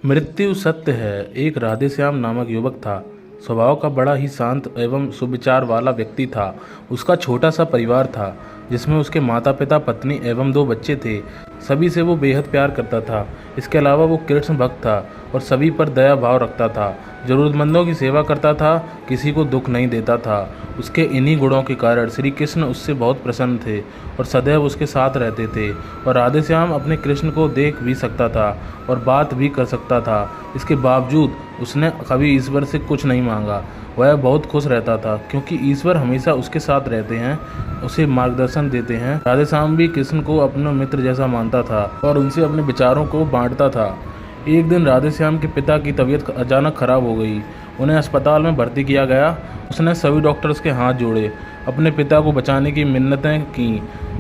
मृत्यु सत्य है। एक राधेश्याम नामक युवक था। स्वभाव का बड़ा ही शांत एवं सुविचार वाला व्यक्ति था। उसका छोटा सा परिवार था जिसमें उसके माता पिता, पत्नी एवं 2 बच्चे थे। सभी से वो बेहद प्यार करता था। इसके अलावा वो कृष्ण भक्त था और सभी पर दया भाव रखता था। जरूरतमंदों की सेवा करता था, किसी को दुख नहीं देता था। उसके इन्हीं गुणों के कारण श्री कृष्ण उससे बहुत प्रसन्न थे और सदैव उसके साथ रहते थे। और राधेश्याम अपने कृष्ण को देख भी सकता था और बात भी कर सकता था। इसके बावजूद उसने कभी ईश्वर से कुछ नहीं मांगा। वह बहुत खुश रहता था क्योंकि ईश्वर हमेशा उसके साथ रहते हैं, उसे मार्गदर्शन देते हैं। राधेश्याम भी कृष्ण को अपना मित्र जैसा मानता था और उनसे अपने विचारों को बांटता था। एक दिन राधेश्याम के पिता की तबीयत अचानक खराब हो गई। उन्हें अस्पताल में भर्ती किया गया। उसने सभी डॉक्टर्स के हाथ जोड़े, अपने पिता को बचाने की मिन्नतें की,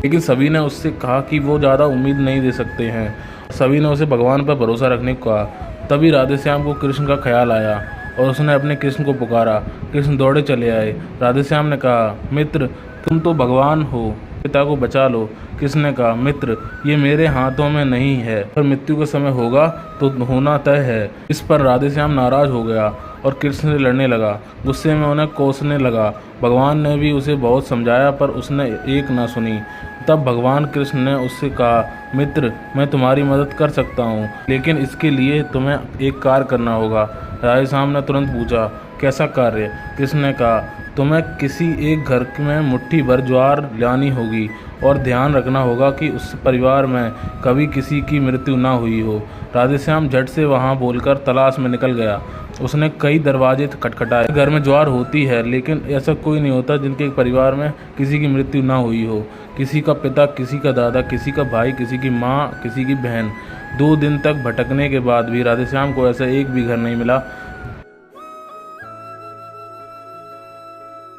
लेकिन सभी ने उससे कहा कि वो ज़्यादा उम्मीद नहीं दे सकते हैं। सभी ने उसे भगवान पर भरोसा रखने को कहा। तभी राधेश्याम को कृष्ण का ख्याल आया और उसने अपने कृष्ण को पुकारा। कृष्ण दौड़े चले आए। राधेश्याम ने कहा, मित्र तुम तो भगवान हो, पिता को बचा लो। कृष्ण ने कहा, मित्र ये मेरे हाथों में नहीं है, पर मृत्यु का समय होगा तो होना तय है। इस पर राधेश्याम नाराज हो गया और कृष्ण से लड़ने लगा। गुस्से में उन्हें कोसने लगा। भगवान ने भी उसे बहुत समझाया पर उसने एक ना सुनी। तब भगवान कृष्ण ने उससे कहा, मित्र मैं तुम्हारी मदद कर सकता हूँ, लेकिन इसके लिए तुम्हें एक कार्य करना होगा। राधेश्याम ने तुरंत पूछा, कैसा कार्य? कृष्ण ने कहा, तुम्हें किसी एक घर में मुट्ठी भर ज्वार लानी होगी और ध्यान रखना होगा कि उस परिवार में कभी किसी की मृत्यु ना हुई हो। राधेश्याम झट से वहां बोलकर तलाश में निकल गया। उसने कई दरवाजे खटखटाए। घर में ज्वार होती है, लेकिन ऐसा कोई नहीं होता जिनके परिवार में किसी की मृत्यु ना हुई हो। किसी का पिता, किसी का दादा, किसी का भाई, किसी की माँ, किसी की बहन। 2 दिन तक भटकने के बाद भी राधेश्याम को ऐसा एक भी घर नहीं मिला